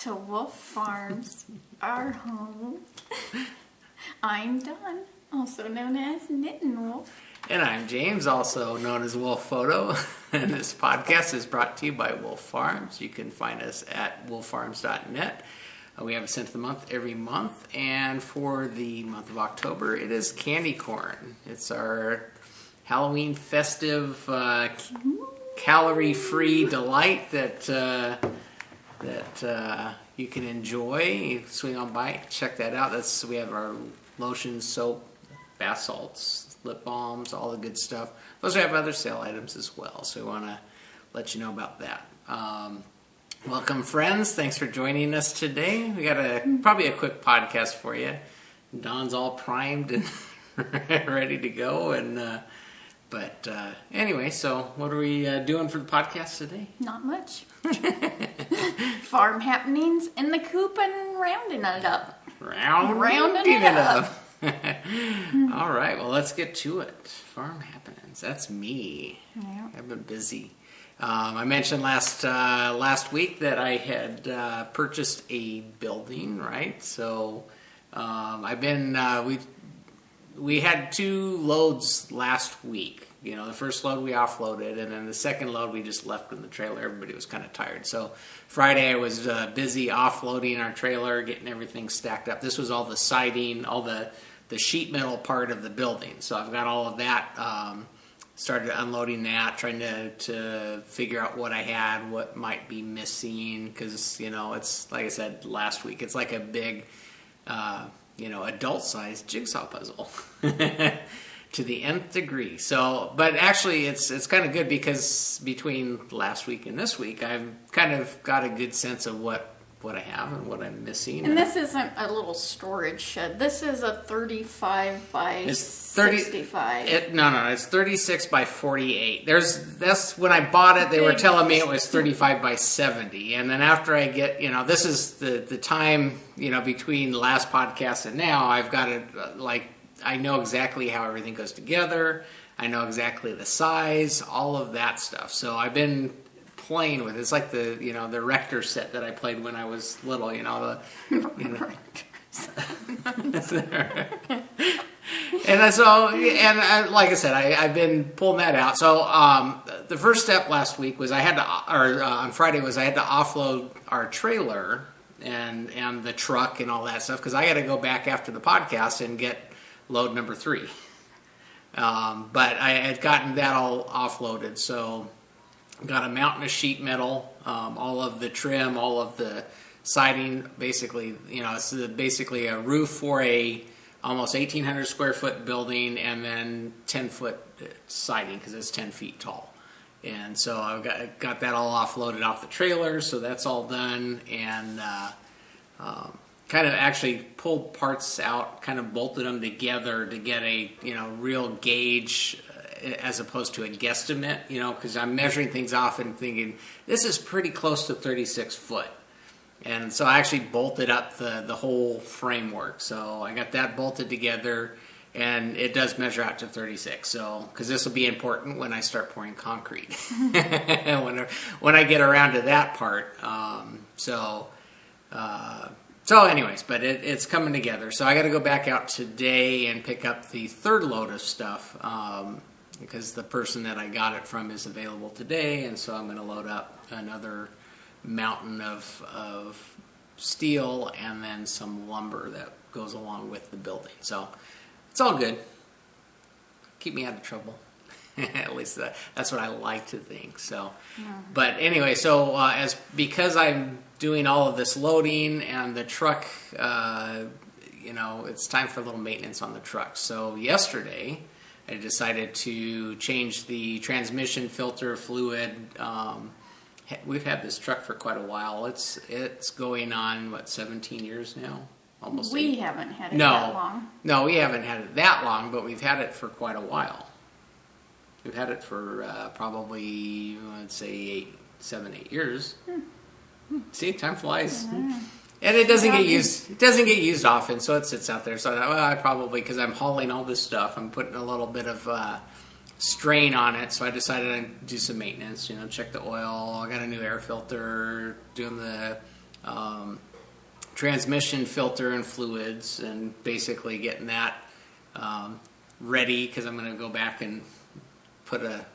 to Wolf Farms, our home. I'm Dawn, also known as Knittin' Wolf. And I'm James, also known as Wolf Photo. And this podcast is brought to you by Wolf Farms. You can find us at wolffarms.net. We have a scent of the month every month. And for the month of October, it is candy corn. It's our Halloween festive calorie-free delight that you can enjoy. You swing on by, check that out. We have our lotion, soap, bath salts, lip balms, all the good stuff. We also have other sale items as well, so we want to let you know about that. Welcome, friends. Thanks for joining us today. We got probably a quick podcast for you. Dawn's all primed and ready to go, but anyway, so what are we doing for the podcast today? Not much. Farm happenings in the coop and rounding it up. Rounding it up. All right, well, let's get to it. Farm happenings. That's me. Yeah. I've been busy. I mentioned last week that I had purchased a building, right? So I've been we had 2 loads last week. You know, the first load we offloaded, and then the second load we just left in the trailer. Everybody was kind of tired. So Friday I was busy offloading our trailer, getting everything stacked up. This was all the siding, all the sheet metal part of the building. So I've got all of that, started unloading that, trying to figure out what I had, what might be missing, because, you know, it's, like I said last week, it's like a big, adult-sized jigsaw puzzle. To the nth degree. So, but actually it's kind of good because between last week and this week, I've kind of got a good sense of what I have and what I'm missing. And this isn't a little storage shed. This is a 35 by 65. It's 36 by 48. That's when I bought it, they were telling me it was 35 by 70. And then after I get, this is the time, between the last podcast and now, I've got it I know exactly how everything goes together. I know exactly the size, all of that stuff. So I've been playing with it. It's like the Rector set that I played when I was little. And like I said, I've been pulling that out. So the first step last week was on Friday I had to offload our trailer and the truck and all that stuff because I got to go back after the podcast and get load number 3. But I had gotten that all offloaded, so got a mountain of sheet metal, all of the trim, all of the siding, basically, it's basically a roof for a almost 1,800 square foot building and then 10-foot siding because it's 10 feet tall. And so I got that all offloaded off the trailer, so that's all done, and kind of actually pulled parts out, kind of bolted them together to get a real gauge as opposed to a guesstimate, because I'm measuring things off and thinking this is pretty close to 36 foot. And so I actually bolted up the whole framework. So I got that bolted together and it does measure out to 36. So, because this will be important when I start pouring concrete, when I get around to that part. So anyways, but it's coming together. So I got to go back out today and pick up the 3rd load of stuff because the person that I got it from is available today. And so I'm going to load up another mountain of steel and then some lumber that goes along with the building. So it's all good. Keep me out of trouble. At least that's what I like to think. So, yeah. But anyway, so because I'm doing all of this loading and the truck, it's time for a little maintenance on the truck. So yesterday, I decided to change the transmission filter fluid. We've had this truck for quite a while. It's going on 17 years now. Almost. We haven't had it that long. No, we haven't had it that long, but we've had it for quite a while. We've had it for probably, I'd say 7-8 years. See, time flies. And it doesn't get used. It doesn't get used often, so it sits out there. So I probably, because I'm hauling all this stuff, I'm putting a little bit of strain on it. So I decided to do some maintenance. Check the oil. I got a new air filter. Doing the transmission filter and fluids, and basically getting that ready, because I'm going to go back and put a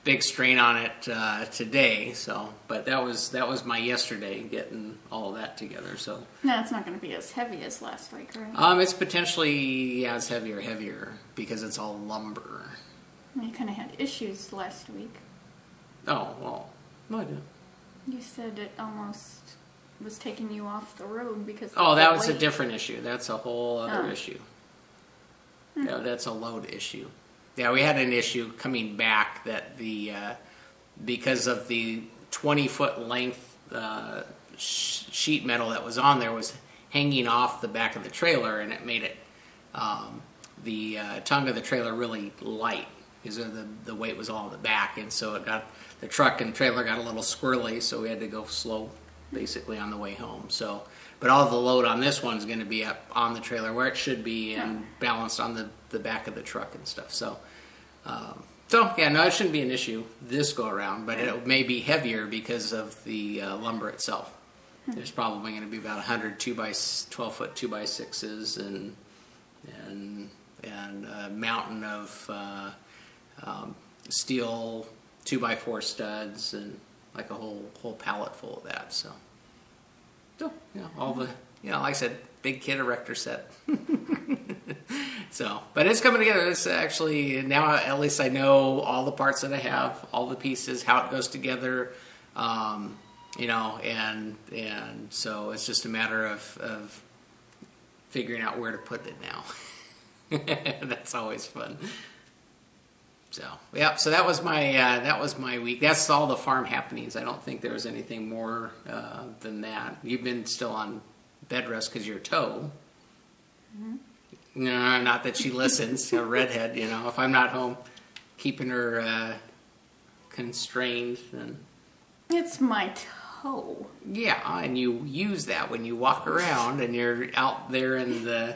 big strain on it today. So, but that was my yesterday, getting all of that together. So No, it's not going to be as heavy as last week, right? it's potentially it's heavier because it's all lumber. You kind of had issues last week. Oh well, no, I didn't. You said it almost was taking you off the road because. Oh, of that the was a weight. different issue. That's a whole other Oh. issue. Yeah, that's a load issue. Yeah, we had an issue coming back that because of the 20-foot length sheet metal that was on there was hanging off the back of the trailer, and it made it the tongue of the trailer really light because the weight was all in the back, and so the truck and trailer got a little squirrely, so we had to go slow basically on the way home. So, but all the load on this one is going to be up on the trailer where it should be and balanced on the back of the truck and stuff. So, yeah, no, it shouldn't be an issue this go around, but it may be heavier because of the lumber itself. There's probably going to be about 100 12-foot 2x6s and a mountain of steel 2x4 studs and like a whole pallet full of that. So all the like I said, big kit erector set. So, but it's coming together. It's actually now at least I know all the parts that I have, all the pieces, how it goes together. And so it's just a matter of figuring out where to put it now. That's always fun. So so that was my week. That's all the farm happenings. I don't think there was anything more than that. You've been still on bed rest because your toe. Mm-hmm. No, not that she listens. A redhead, if I'm not home, keeping her constrained, then It's my toe. yeah, and you use that when you walk around and you're out there in the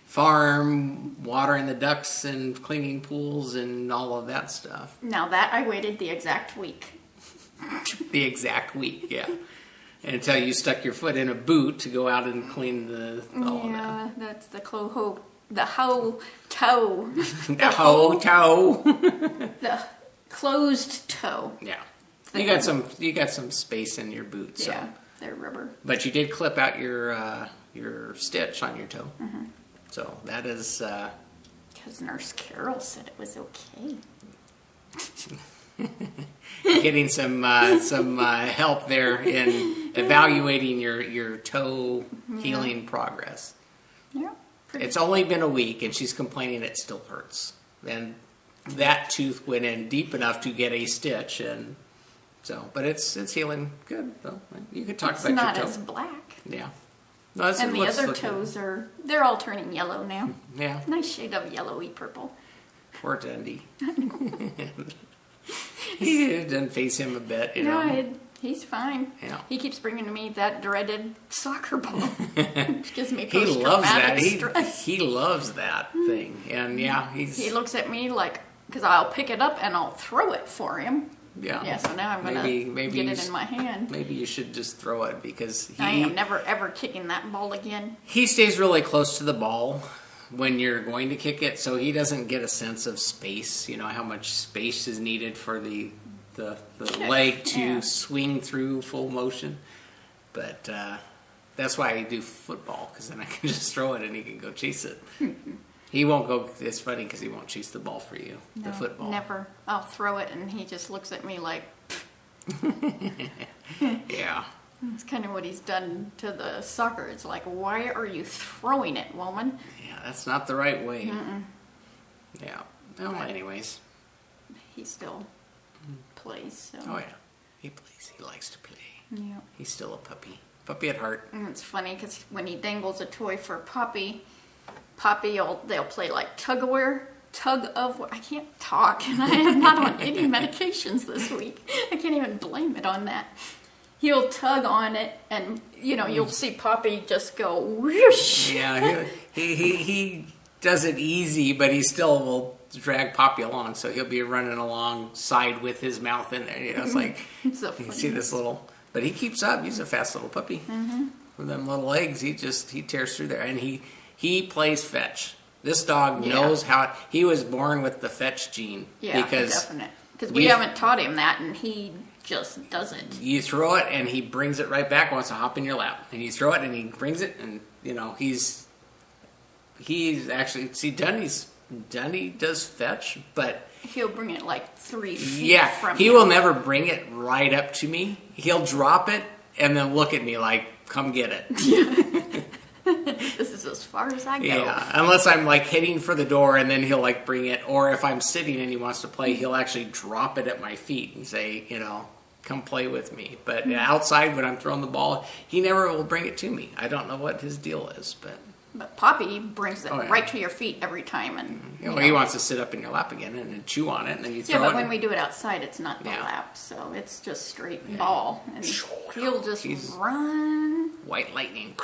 farm watering the ducks and cleaning pools and all of that stuff. Now that I waited the exact week. The exact week, yeah. Until you stuck your foot in a boot to go out and clean all of that. That's the hoe toe. The hoe toe. The closed toe. Yeah. You got some space in your boot, so. Yeah, they're rubber. But you did clip out your stitch on your toe. Mm-hmm. So that is Because Nurse Carol said it was okay. getting some help there in evaluating your toe healing progress. Yeah. It's only been a week, and she's complaining it still hurts. And that tooth went in deep enough to get a stitch, and so, but it's healing good though. You could talk It's about not your toe. as black. Yeah. No, And the other toes they're all turning yellow now. Yeah. Nice shade of yellowy purple. Poor Dundee. He didn't face him a bit, you know. No, he's fine. Yeah. He keeps bringing to me that dreaded soccer ball, which gives me He loves that. post-traumatic stress. He loves that thing, and yeah, He looks at me like, because I'll pick it up and I'll throw it for him. yeah. Yeah, so now I'm gonna get it in my hand. Maybe you should just throw it because I am never ever kicking that ball again. he stays really close to the ball when you're going to kick it, so he doesn't get a sense of space. You know how much space is needed for the leg to swing through full motion. But that's why I do football, because then I can just throw it and he can go chase it. He won't go. It's funny because he won't chase the ball for you. No, the football. Never. I'll throw it and he just looks at me like. Yeah. That's kind of what he's done to the soccer. It's like, why are you throwing it, woman? Yeah, that's not the right way. Yeah. Well, anyways. He still plays. So. Oh, yeah. He plays. He likes to play. Yeah. He's still a puppy. Puppy at heart. And it's funny because when he dangles a toy for Poppy, they'll play like tug of war. I can't talk, and I am not on any medications this week. I can't even blame it on that. He'll tug on it, and you'll see Poppy just go whoosh. Yeah, he does it easy, but he still will drag Poppy along. So he'll be running alongside with his mouth in there. It's like It's so you funny. see this little But he keeps up. He's a fast little puppy. Mm-hmm. With them little legs, he tears through there. And he plays fetch. This dog knows how. He was born with the fetch gene. Yeah, definite. Because we haven't taught him that, and he just does it. You throw it, and he brings it right back. Wants to hop in your lap, and you throw it, and he brings it, and he's actually Dunny does fetch, but he'll bring it like 3 feet. Yeah, from he you. will never bring it right up to me. He'll drop it and then look at me like, "Come get it." This is as far as I go. Yeah, unless I'm like heading for the door, and then he'll like bring it, or if I'm sitting and he wants to play, he'll actually drop it at my feet and say, "Come play with me." But outside, when I'm throwing the ball, he never will bring it to me. I don't know what his deal is, but Poppy brings it right to your feet every time, and he wants to sit up in your lap again and chew on it, and then you throw it. Yeah, but when we do it outside, it's not the lap, so it's just straight ball, and he'll just run. White lightning.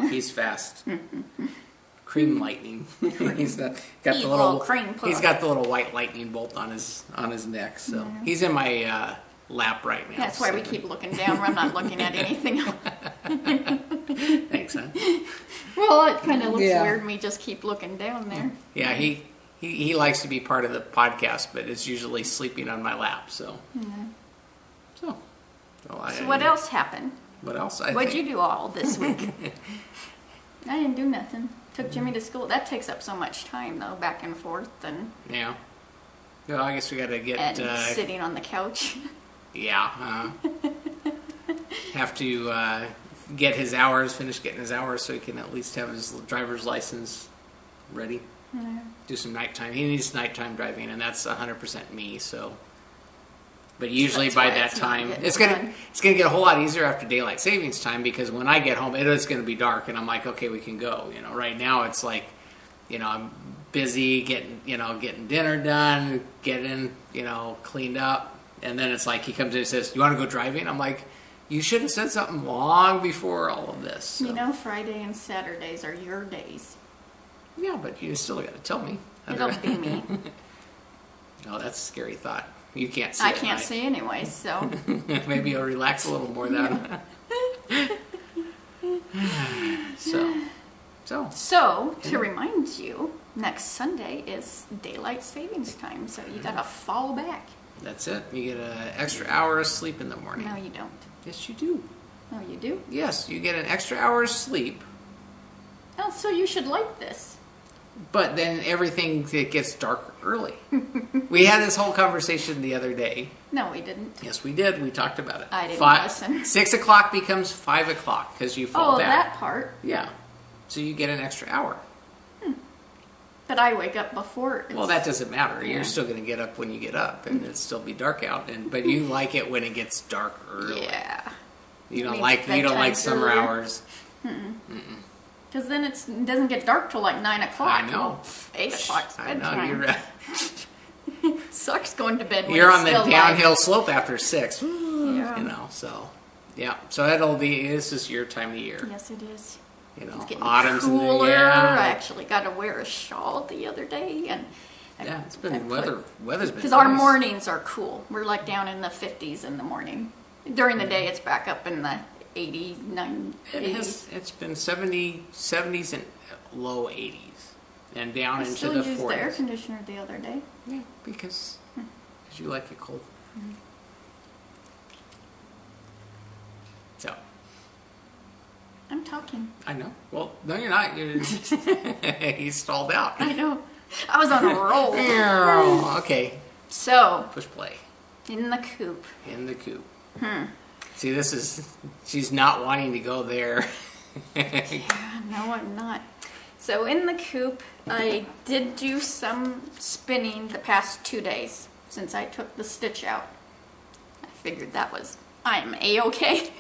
He's fast. Cream lightning. He's got the little cream puff. He's got the little white lightning bolt on his neck. So he's in my lap right now. That's why we keep looking down. I'm not looking at anything else. Thanks, hon. Well, it kind of looks weird. Me just keep looking down there. Yeah, he likes to be part of the podcast, but it's usually sleeping on my lap. So. So what else happened? What else? What'd you do all this week? I didn't do nothing. Took Jimmy to school. That takes up so much time, though, back and forth. Yeah. Well, I guess we got to get... And sitting on the couch. Yeah. Have to finish getting his hours so he can at least have his driver's license ready. Yeah. Do some nighttime. He needs nighttime driving, and that's 100% me, so... But usually by that time, it's gonna get a whole lot easier after daylight savings time, because when I get home, it is gonna be dark, and I'm like, okay, we can go. Right now it's like, I'm busy getting dinner done, getting cleaned up, and then it's like he comes in and says, "You want to go driving?" I'm like, you should have said something long before all of this. So. Friday and Saturdays are your days. Yeah, but you still got to tell me. It'll be me. No, that's a scary thought. You can't see. I can't see anyway, so maybe you'll relax a little more then. So to remind you, next Sunday is daylight savings time, so you gotta fall back. That's it. You get an extra hour of sleep in the morning. No, you don't. Yes, you do. Oh, you do? Yes, you get an extra hour of sleep. Oh, so you should like this. But then everything gets dark early. We had this whole conversation the other day. No, we didn't. Yes, we did. We talked about it. I didn't listen. 6 o'clock becomes 5 o'clock because you fall back. Oh, that part. Yeah. So you get an extra hour. But I wake up before. Well, that doesn't matter. Yeah. You're still going to get up when you get up, and it'll still be dark out. But you like it when it gets dark early. Yeah. You don't like summer hours. Because then it doesn't get dark till like 9 o'clock. I know. 8 o'clock's bedtime. I know, you're right. Sucks going to bed when you're it's on the still downhill slope after 6. Yeah. So, yeah. So this is your time of year. Yes, it is. It's getting autumn's cooler. in the air. I actually got to wear a shawl the other day. It's been weather's been because our mornings are cool. We're like down in the 50s in the morning. During the day, it's back up in the 80s, 90s. It's been 70s and low 80s, and down I into still the used 40s. the air conditioner the other day. Yeah, because you like it cold. So. I'm talking. I know. Well, no, you're not. He's stalled out. I know. I was on a roll. Okay. So. Push play. In the coop. See, she's not wanting to go there. Yeah, no, I'm not. So in the coop, I did do some spinning the past 2 days since I took the stitch out. I figured I'm A-okay.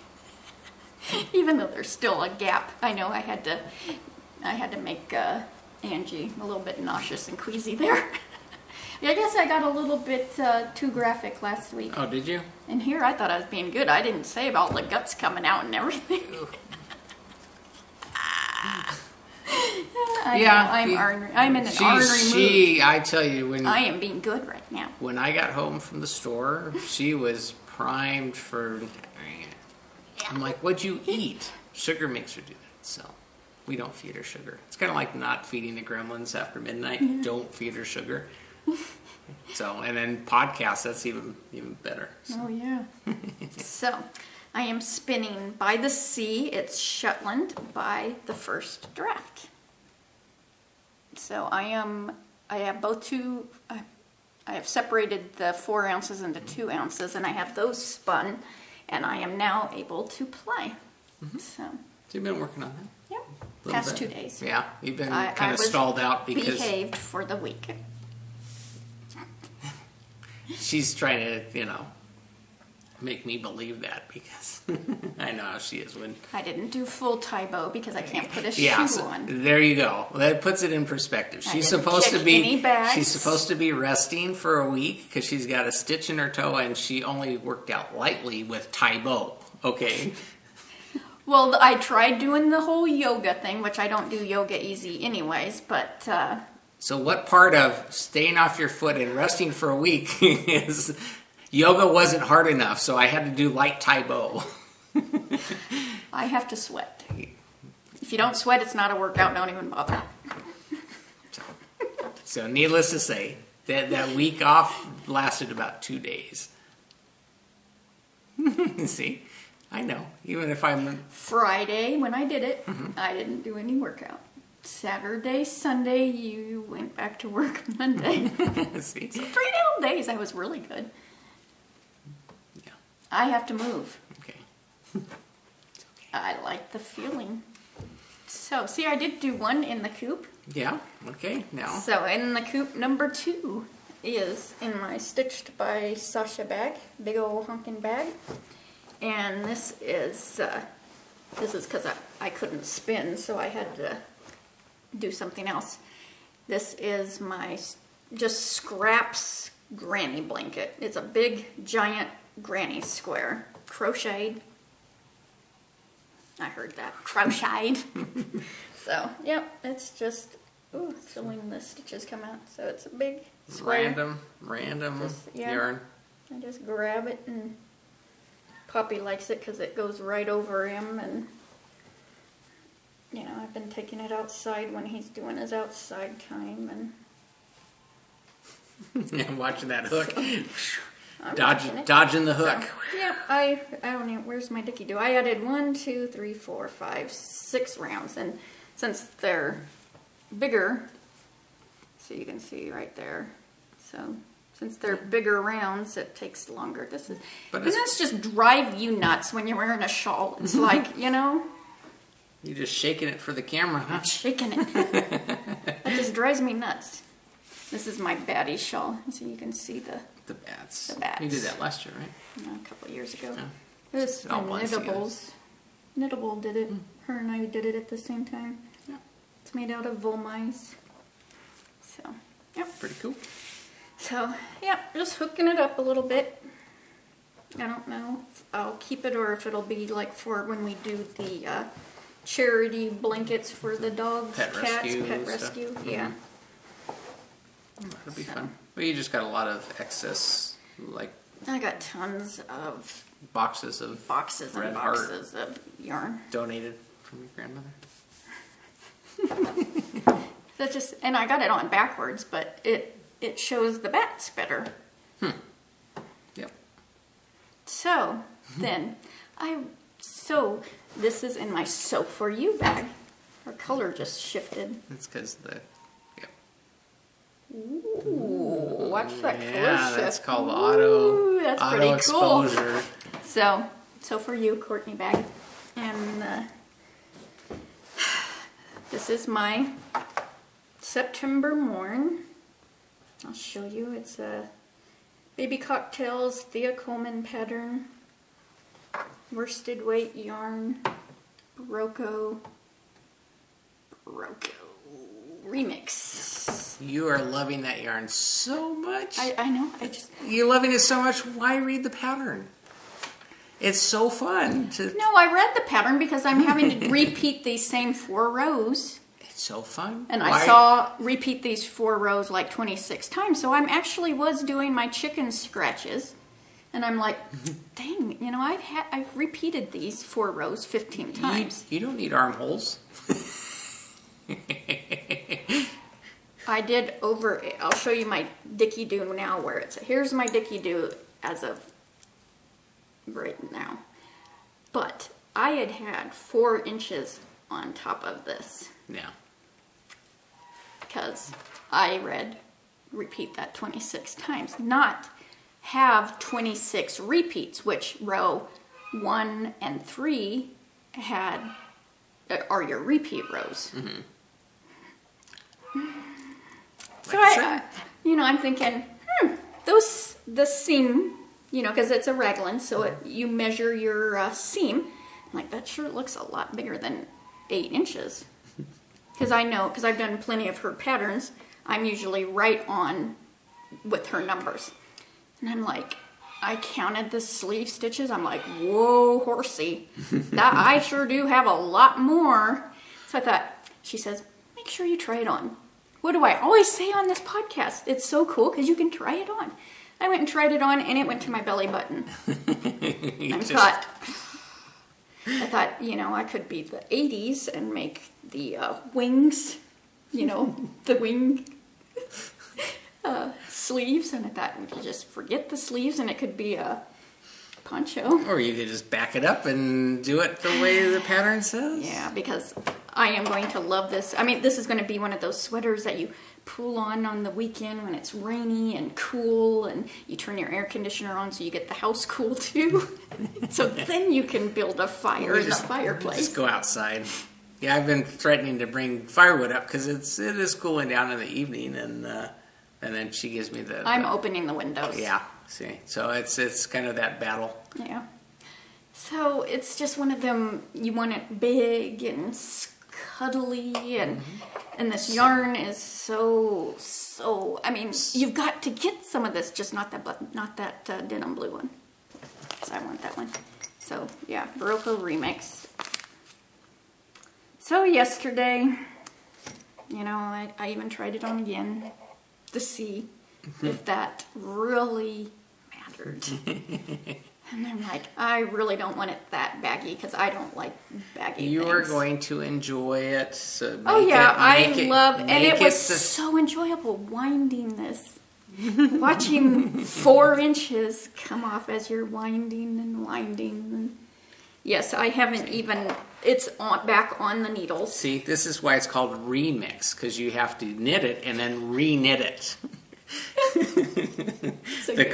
Even though there's still a gap. I know I had to make Angie a little bit nauseous and queasy there. I guess I got a little bit too graphic last week. Oh, did you? And here I thought I was being good. I didn't say about the guts coming out and everything. I'm in an ornery mood. I tell you, I am being good right now. When I got home from the store, she was primed I'm like, what'd you eat? Sugar makes her do that, so we don't feed her sugar. It's kind of like not feeding the gremlins after midnight. Yeah. Don't feed her sugar. So, and then podcasts, that's even better. So. Oh, yeah. So, I am spinning By the Sea. It's Shetland by the First Draft. So, I have both two, I have separated the 4 ounces into 2 ounces, and I have those spun, and I am now able to play. Mm-hmm. So you've been working on that? Yep. Past 2 days. Yeah, you've been kind of stalled out because... behaved for the week. She's trying to, make me believe that because I know how she is when... I didn't do full Tybo because I can't put a shoe on. There you go. That puts it in perspective. She's supposed to be resting for a week because she's got a stitch in her toe and she only worked out lightly with Tybo. Okay. Well, I tried doing the whole yoga thing, which I don't do yoga easy anyways, but... So what part of staying off your foot and resting for a week is yoga wasn't hard enough, so I had to do light Tybo. I have to sweat. If you don't sweat, it's not a workout. Don't even bother. So needless to say, that week off lasted about 2 days. See? I know. Even if I'm... Friday, when I did it, I didn't do any workout. Saturday, Sunday, you went back to work Monday. See? So 3 whole days, I was really good. Yeah. I have to move. Okay. I like the feeling. So, see, I did do one in the Coop. Yeah, okay, now. So, in the Coop, number 2 is in my Stitched by Sasha bag, big old honking bag. And this is because I couldn't spin, so I had to do something else. This is my just scraps granny blanket. It's a big, giant granny square. Crocheted. I heard that. Crocheted. So, yep, it's just, feeling the stitches come out. So it's a big square. Random yarn. I just grab it, and Poppy likes it because it goes right over him, and I've been taking it outside when he's doing his outside time, and yeah, watching that hook, so, dodging the hook. So, yeah, I don't know. Where's my dicky do? I added 1, 2, 3, 4, 5, 6 rounds, and since they're bigger, so you can see right there. So since they're bigger rounds, it takes longer. Doesn't this just drive you nuts when you're wearing a shawl? It's like You're just shaking it for the camera, huh? I'm shaking it. That just drives me nuts. This is my baddie shawl, so you can see the bats. The bats. You did that last year, right? A couple of years ago. Yeah. This and Knittables. Knittable did it. Her and I did it at the same time. Yeah. It's made out of Volmise. So, yep. Pretty cool. So, yeah, just hooking it up a little bit. I don't know if I'll keep it or if it'll be like for when we do the charity blankets for the dogs, pet rescue. Mm-hmm. Yeah. That'll be fun. But you just got a lot of excess, I got tons of boxes and boxes of yarn donated from your grandmother. And I got it on backwards, but it shows the bats better. Yep. So then this is in my Sew For You bag. Her color just shifted. It's because Ooh, watch that color shift. Yeah, that's called auto exposure. Cool. So for you, Courtney bag. And this is my September Morn. I'll show you. It's a Baby Cocktails Thea Coleman pattern. Worsted weight yarn. Barocco remix. You are loving that yarn so much. I know. You're loving it so much. Why read the pattern? It's so fun. No, I read the pattern because I'm having to repeat these same 4 rows. It's so fun. And I saw repeat these 4 rows like 26 times. So I was doing my chicken scratches. And I'm like, dang, I've repeated these 4 rows 15 times. You don't need armholes. I did I'll show you my Dicky-Do now here's my Dicky-Do as of right now. But I had 4 inches on top of this. Yeah. Because I repeat that 26 times, not have 26 repeats, which row 1 and 3 are your repeat rows. Mm-hmm. So I'm thinking, the seam, because it's a raglan, so you measure your seam. I'm like, that sure looks a lot bigger than 8 inches. Because I've done plenty of her patterns, I'm usually right on with her numbers. And I'm like, I counted the sleeve stitches. I'm like, whoa, horsey. That I sure do have a lot more. So I thought, she says, make sure you try it on. What do I always say on this podcast? It's so cool because you can try it on. I went and tried it on and it went to my belly button. I thought, I could be the 80s and make the wings, the wing sleeves. And I thought, we could just forget the sleeves and it could be a poncho. Or you could just back it up and do it the way the pattern says. Yeah, because I am going to love this. I mean, this is going to be one of those sweaters that you pull on the weekend when it's rainy and cool and you turn your air conditioner on so you get the house cool too. So then you can build a fire in the fireplace. Just go outside. Yeah, I've been threatening to bring firewood up because it is cooling down in the evening, and then she gives me I'm opening the windows. Yeah, see, so it's kind of that battle. Yeah. So it's just one of them. You want it big and cuddly, and this yarn is so. I mean, you've got to get some of this, just not that denim blue one. So I want that one. So yeah, Barocco Remix. So yesterday, I even tried it on again to see if that really mattered. And I'm like, I really don't want it that baggy because I don't like baggy things. You are going to enjoy it. So it was so enjoyable winding this. Watching 4 inches come off as you're winding and winding. Yes, I haven't even, it's back on the needles. See, this is why it's called remix, because you have to knit it and then re-knit it. The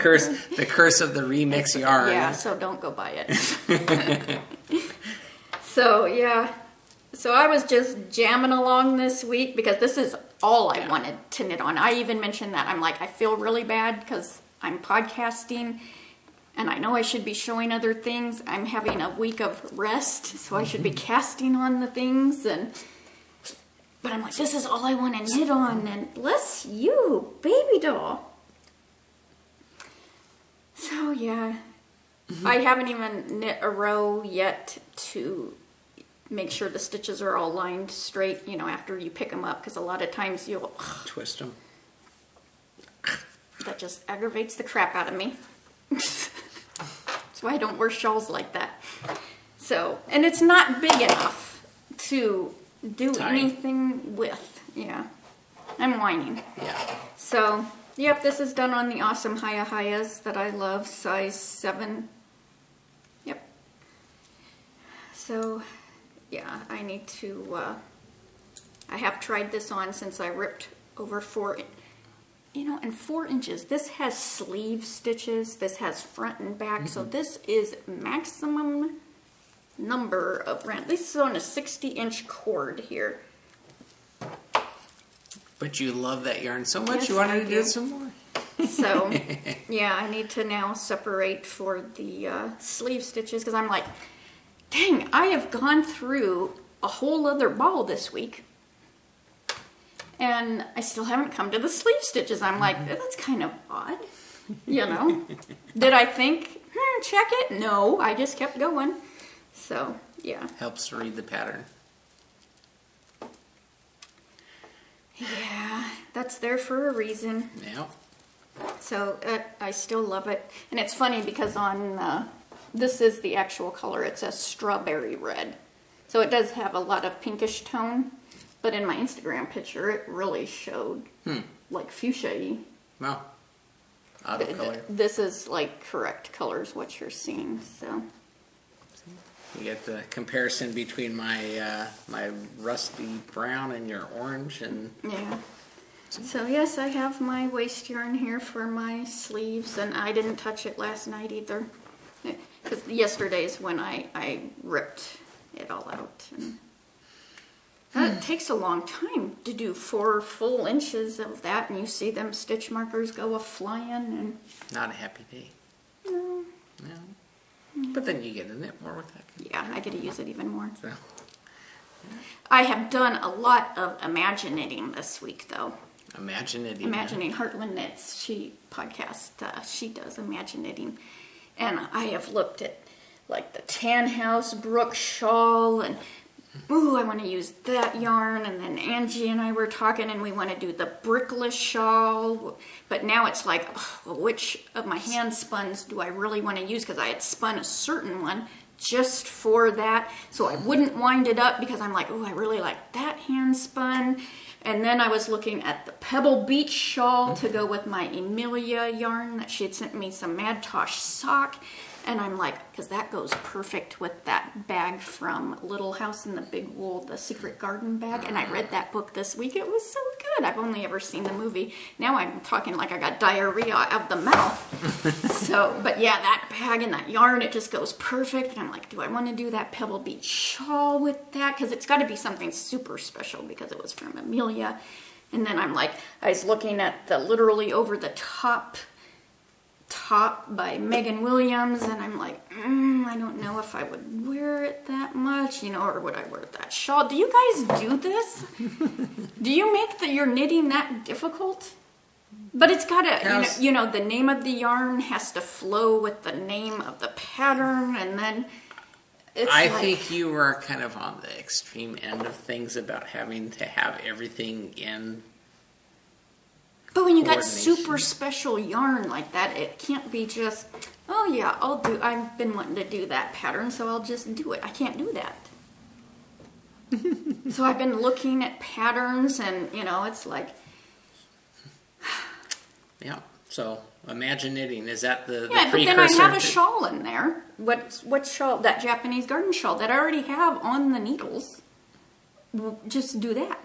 curse of the remix yarn. Yeah, so don't go buy it. So I was just jamming along this week because this is all I wanted to knit on. I even mentioned that. I'm like, I feel really bad because I'm podcasting and I know I should be showing other things. I'm having a week of rest, so I should be casting on the things. But I'm like, this is all I want to knit on, and bless you, baby doll. So yeah, I haven't even knit a row yet to make sure the stitches are all lined straight, after you pick them up, because a lot of times you'll twist them. That just aggravates the crap out of me. That's why I don't wear shawls like that. So, and it's not big enough to do anything with. Yeah. I'm whining. Yeah. So, yep, this is done on the awesome Hayas that I love, size 7. Yep. So, yeah, I need to, I have tried this on since I ripped over 4, and 4 inches. This has sleeve stitches. This has front and back. So this is maximum number of round. This is on a 60-inch cord here. But you love that yarn so much, yes, you wanted to do some more. So, yeah, I need to now separate for the sleeve stitches because I'm like, dang, I have gone through a whole other ball this week. And I still haven't come to the sleeve stitches. I'm like, that's kind of odd, Did I think, check it? No, I just kept going. So, yeah. Helps read the pattern. Yeah, that's there for a reason. Yeah. So, I still love it. And it's funny because on this is the actual color. It's a strawberry red. So it does have a lot of pinkish tone, but in my Instagram picture, it really showed like fuchsia-y. Wow. Out of color. This is like correct colors, what you're seeing, so. You get the comparison between my my rusty brown and your orange, and Yeah. So yes, I have my waste yarn here for my sleeves, and I didn't touch it last night either. Because yesterday's when I ripped it all out. And it takes a long time to do 4 full inches of that, and you see them stitch markers go a-flying. And not a happy day. no. No. But then you get to knit more with that. Yeah, I get to use it even more. So. I have done a lot of imaginating this week, though. Imagining Heartland Knits. She does imaginating. And I have looked at like the Tanhouse Brook shawl, and I want to use that yarn. And then Angie and I were talking, and we want to do the Brickless shawl. But now it's like, which of my hand spuns do I really want to use? Because I had spun a certain one just for that, so I wouldn't wind it up because I'm like, I really like that hand spun. And then I was looking at the Pebble Beach shawl to go with my Emilia yarn that she had sent me some Mad Tosh sock. And I'm like, because that goes perfect with that bag from Little House in the Big Wool, the Secret Garden bag. And I read that book this week. It was so good. I've only ever seen the movie. Now I'm talking like I got diarrhea of the mouth. But yeah, that bag and that yarn, it just goes perfect. And I'm like, do I want to do that Pebble Beach shawl with that? Because it's got to be something super special because it was from Amelia. And then I'm like, I was looking at the Literally Over the Top by Megan Williams, and I'm like, I don't know if I would wear it that much, or would I wear that shawl? Do you guys do this? Do you make your knitting that difficult? But it's gotta, the name of the yarn has to flow with the name of the pattern, and then I think you are kind of on the extreme end of things about having to have everything in. But when you got super special yarn like that, it can't be just, I've been wanting to do that pattern, so I'll just do it. I can't do that. So I've been looking at patterns, and, it's like. Yeah, so imagine knitting. Is that the precursor? But then I have a shawl in there. What shawl? That Japanese garden shawl that I already have on the needles. We'll just do that.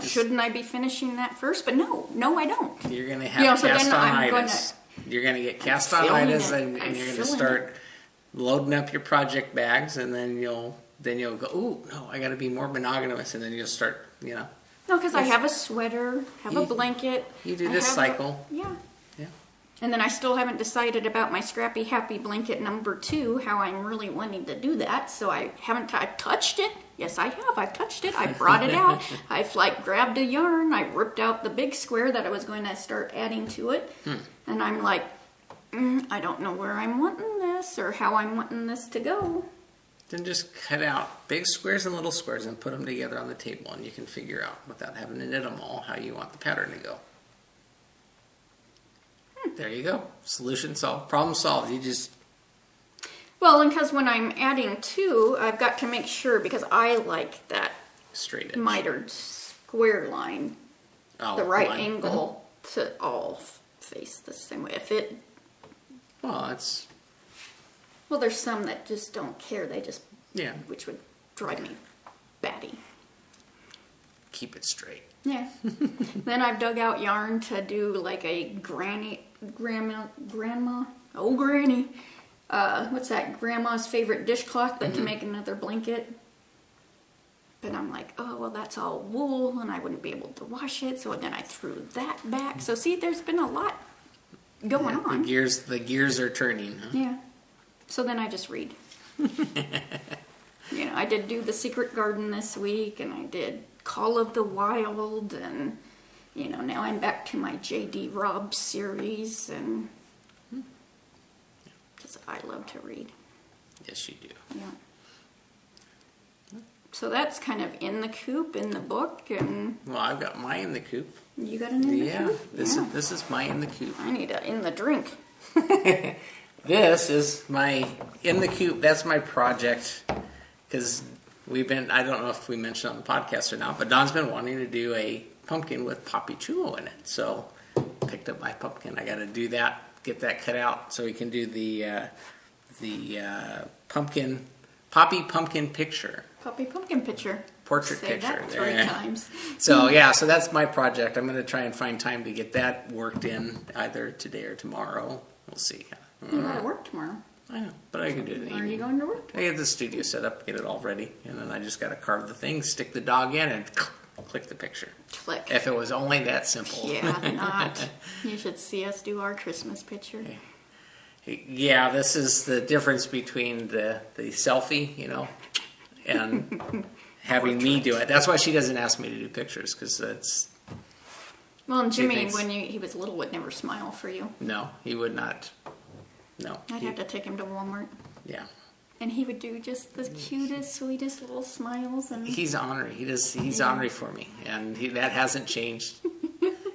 Shouldn't I be finishing that first? But no, I don't. You're going to have cast-on-itis. You're going to get cast-on-itis, and you're going to start loading up your project bags, and then you'll go, no, I got to be more monogamous, and then you'll start, No, because I have a sweater, have a blanket. You do this cycle. Yeah. And then I still haven't decided about my Scrappy Happy blanket number 2, how I'm really wanting to do that. So I haven't. I've touched it. Yes, I have. I've touched it. I brought it out. I've grabbed a yarn. I ripped out the big square that I was going to start adding to it. And I'm like, I don't know where I'm wanting this or how I'm wanting this to go. Then just cut out big squares and little squares and put them together on the table, and you can figure out, without having to knit them all, how you want the pattern to go. There you go. Solution solved. Problem solved. You just... Well, and because when I'm adding 2, I've got to make sure, because I like that straight edge mitered square line, the right angle to all face the same way. If it... Well, that's... Well, there's some that just don't care. They just... Yeah. Which would drive me batty. Keep it straight. Yeah. Then I've dug out yarn to do like a grandma, granny. What's that? Grandma's favorite dishcloth, but to make another blanket. But I'm like, that's all wool, and I wouldn't be able to wash it. So then I threw that back. So see, there's been a lot going on. The gears are turning. Huh? Yeah. So then I just read. I did do The Secret Garden this week, and I did Call of the Wild, and now I'm back to my J.D. Robb series, and because I love to read. Yes, you do. Yeah. So that's kind of in the coop in the book, and well, I've got my in the coop. You got an in the coop? This is my in the coop. I need a in the drink. This is my in the coop. That's my project because I don't know if we mentioned on the podcast or not, but Don's been wanting to do a pumpkin with Poppy Chulo in it. So picked up my pumpkin. I got to do that, get that cut out so we can do the Poppy pumpkin picture. Poppy pumpkin picture. Portrait Say picture. That 3 times. So so that's my project. I'm going to try and find time to get that worked in either today or tomorrow. We'll see. You got to work tomorrow. I know, but I can do it in the evening. Are you going to work? I get the studio set up, get it all ready, and then I just got to carve the thing, stick the dog in, and click the picture. Click. If it was only that simple. Yeah, not. You should see us do our Christmas picture. Yeah, this is the difference between the selfie, and having me do it. That's why she doesn't ask me to do pictures, because that's... Well, and Jimmy, when he was little, would never smile for you. No, he would not. No. I'd have to take him to Walmart. Yeah. And he would do just the cutest, sweetest little smiles. And he's ornery. He's ornery for me, and that hasn't changed.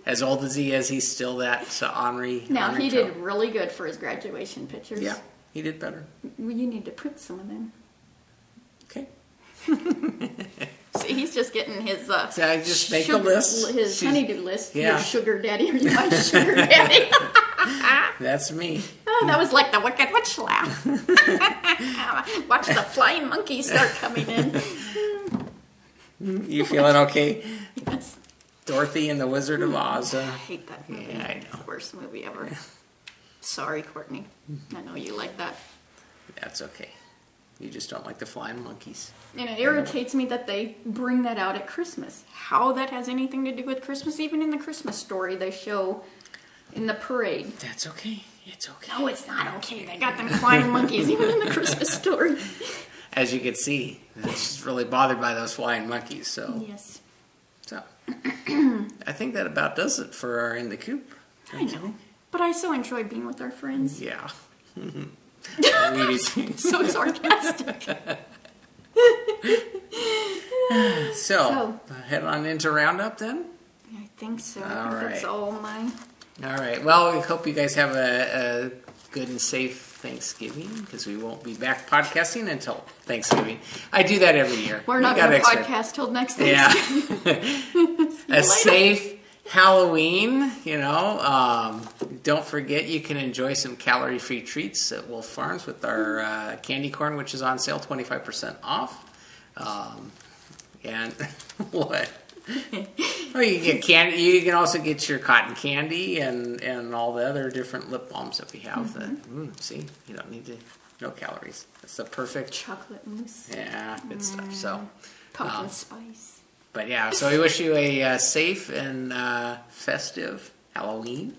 As old as he is, he's still that ornery. Now, he did really good for his graduation pictures. Yeah, he did better. Well, you need to print some of them. Okay. See, he's just getting his so I just make a list. His honeydew list. Yeah. Your sugar daddy. Are you my sugar daddy? That's me. Oh, that was like the Wicked Witch laugh. Watch the flying monkeys start coming in. You feeling okay? Yes. Dorothy and the Wizard of Oz. I hate that movie. Yeah, I know. It's the worst movie ever. Sorry, Courtney. I know you like that. That's okay. You just don't like the flying monkeys. And it irritates me that they bring that out at Christmas. How that has anything to do with Christmas, even in the Christmas story they show in the parade. That's okay. It's okay. No, it's not okay. They got them flying monkeys even in the Christmas story. As you can see, she's really bothered by those flying monkeys. So Yes. So I think that about does it for our In the Coop. I know. But I so enjoy being with our friends. Yeah. So sarcastic. So, head on into Roundup then? I think so. All right. That's all mine. All right. Well, we hope you guys have a good and safe Thanksgiving, because we won't be back podcasting until Thanksgiving. I do that every year. We're not going to podcast till next Thanksgiving. Yeah. A safe Halloween, don't forget you can enjoy some calorie-free treats at Wolf Farms with our candy corn, which is on sale, 25% off. And what? Oh, you can get candy. You can also get your cotton candy and all the other different lip balms that we have. Mm-hmm. See, you don't need no calories. It's the perfect chocolate mousse. Yeah, good stuff. So pumpkin spice. But yeah, so we wish you a safe and festive Halloween.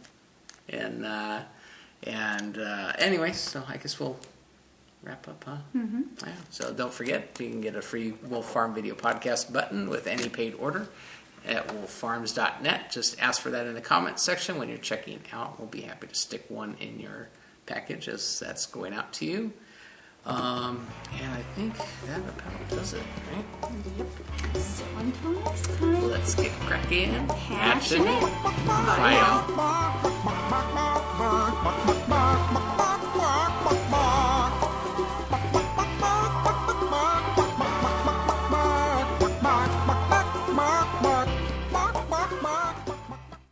And anyway, so I guess we'll wrap up, huh? Mm-hmm. Yeah. So don't forget, you can get a free Wolf Farm video podcast button with any paid order at wolffarms.net. Just ask for that in the comments section when you're checking out. We'll be happy to stick one in your package as that's going out to you. And I think that about does it, right? Yep. So until next time. Let's get cracking. Action it. Bye. Bye.